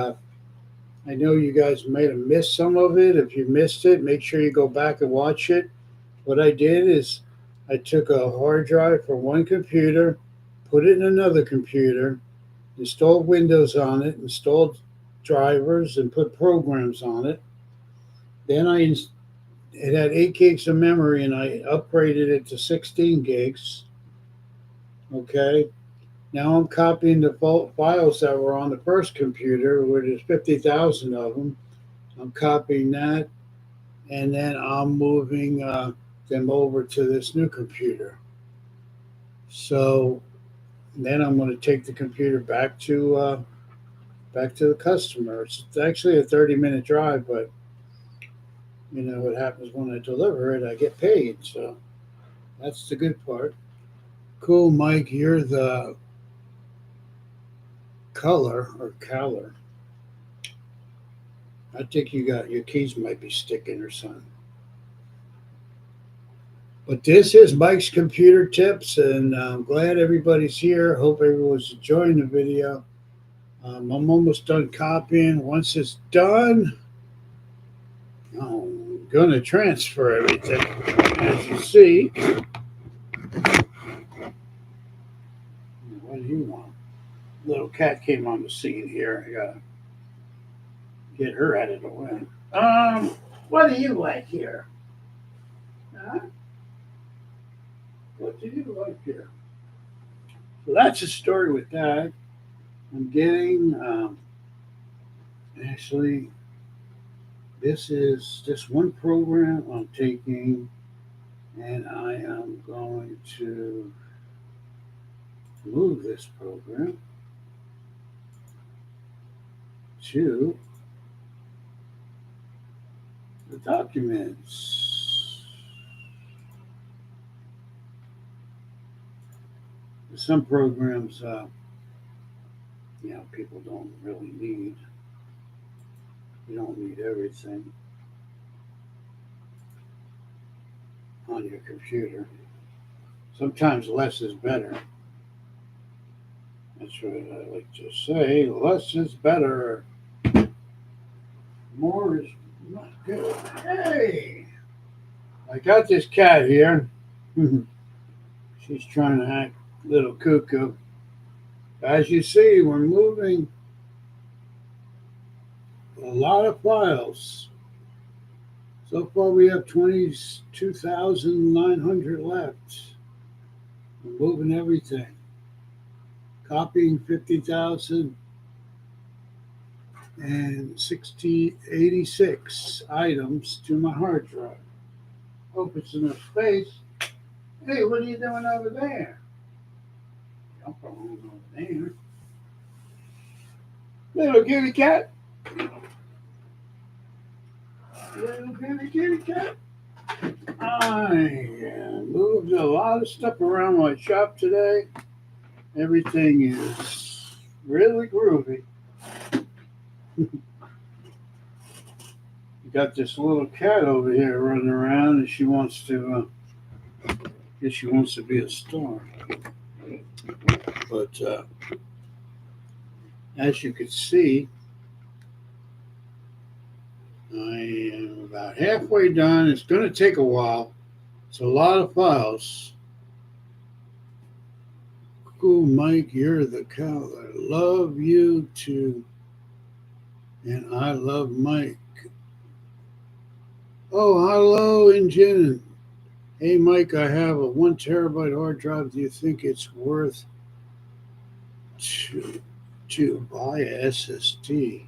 I know you guys might have missed some of it. If you missed it, make sure you go back and watch it. What I did is I took a hard drive from one computer, put it in another computer, installed Windows on it, installed drivers, and put programs on it. Then it had 8 gigs of memory, and I upgraded it to 16 gigs. Okay. Now I'm copying the files that were on the first computer, where there's 50,000 of them. I'm copying that, and then I'm moving them over to this new computer. So then I'm going to take the computer back to the customer. It's actually a 30-minute drive, but you know what happens when I deliver it? I get paid, so that's the good part. Cool, Mike. You're the color. I think you got your keys might be sticking or something. But this is Mike's Computer Tips, and I'm glad everybody's here. Hope everyone's enjoying the video. I'm almost done copying. Once it's done, I'm going to transfer everything. As you see, what do you want? Little cat came on the scene here. I got to get her out of the way. What do you like here? Huh? What do you like here? So that's the story with that. I'm getting, actually, this is just one program I'm taking, and I am going to move this program to the documents. Some programs, people don't really need. You don't need everything on your computer. Sometimes less is better. That's what I like to say. Less is better. More is not good. Hey, I got this cat here. She's trying to act a little cuckoo. As you see, we're moving a lot of files. So far, we have 22,900 left. We're moving everything. Copying 50,000 and 86 items to my hard drive. Hope it's enough space. Hey, what are you doing over there? Jump on over there. Little kitty cat. Little kitty cat. I moved a lot of stuff around my shop today. Everything is really groovy. You got this little cat over here running around, and she wants to be a star. But as you can see, I am about halfway done. It's going to take a while. It's a lot of files. Cool, Mike, you're the cow. I love you too. And I love Mike. Oh, hello, Engine. Hey, Mike, I have a 1 terabyte hard drive. Do you think it's worth to buy a SSD?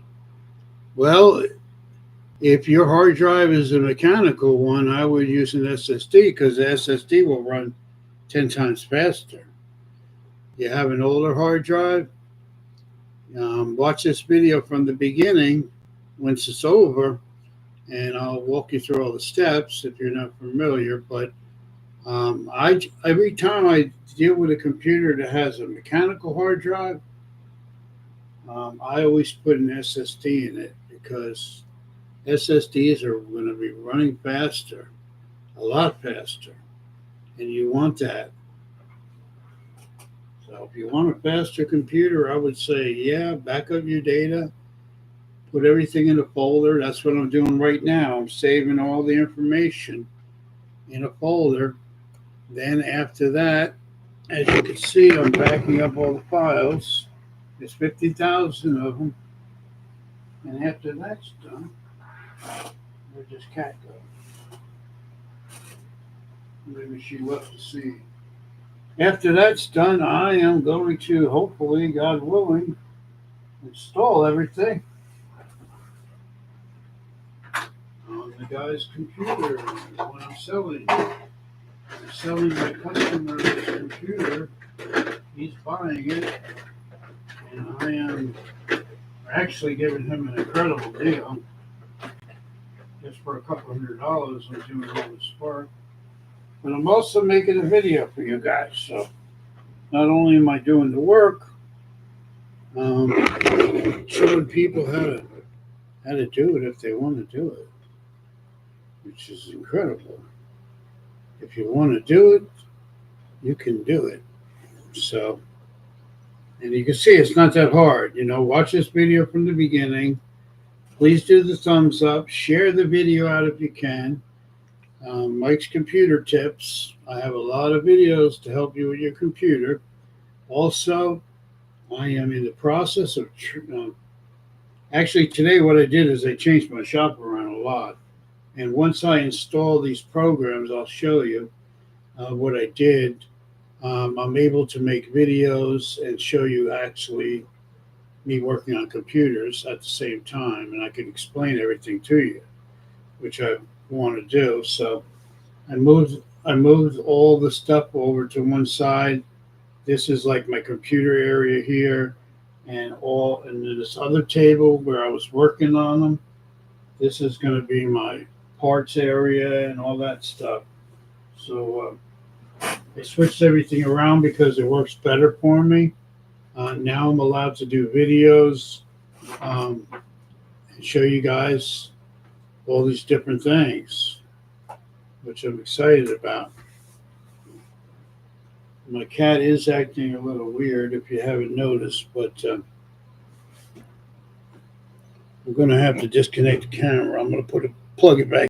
Well, if your hard drive is a mechanical one, I would use an SSD because the SSD will run 10 times faster. You have an older hard drive, watch this video from the beginning once it's over, and I'll walk you through all the steps if you're not familiar. But every time I deal with a computer that has a mechanical hard drive, I always put an SSD in it because SSDs are going to be running faster, a lot faster, and you want that. So if you want a faster computer, I would say, yeah, back up your data put everything in a folder. That's what I'm doing right now. I'm saving all the information in a folder. Then after that, as you can see, I'm backing up all the files. There's 50,000 of them. And after that's done, where'd this cat go? Maybe she left to see. After that's done, I am going to, hopefully, God willing, install everything on the guy's computer when I'm selling. I'm selling my customer this computer. He's buying it, and I am actually giving him an incredible deal. Just for a couple $100, I'm doing all this work. But I'm also making a video for you guys. So not only am I doing the work, showing people how to do it if they want to do it, which is incredible. If you want to do it, you can do it. So, and you can see it's not that hard. Watch this video from the beginning. Please do the thumbs up. Share the video out if you can. Mike's Computer Tips. I have a lot of videos to help you with your computer. Also, I am in the process of actually today what I did is I changed my shop around a lot. And once I install these programs, I'll show you what I did. I'm able to make videos and show you actually me working on computers at the same time, and I can explain everything to you, which I want to do. So I moved all the stuff over to one side. This is like my computer area here, and then this other table where I was working on them. This is going to be my parts area and all that stuff. So I switched everything around because it works better for me. Now I'm allowed to do videos and show you guys all these different things, which I'm excited about. My cat is acting a little weird if you haven't noticed, but I'm going to have to disconnect the camera. I'm going to plug it back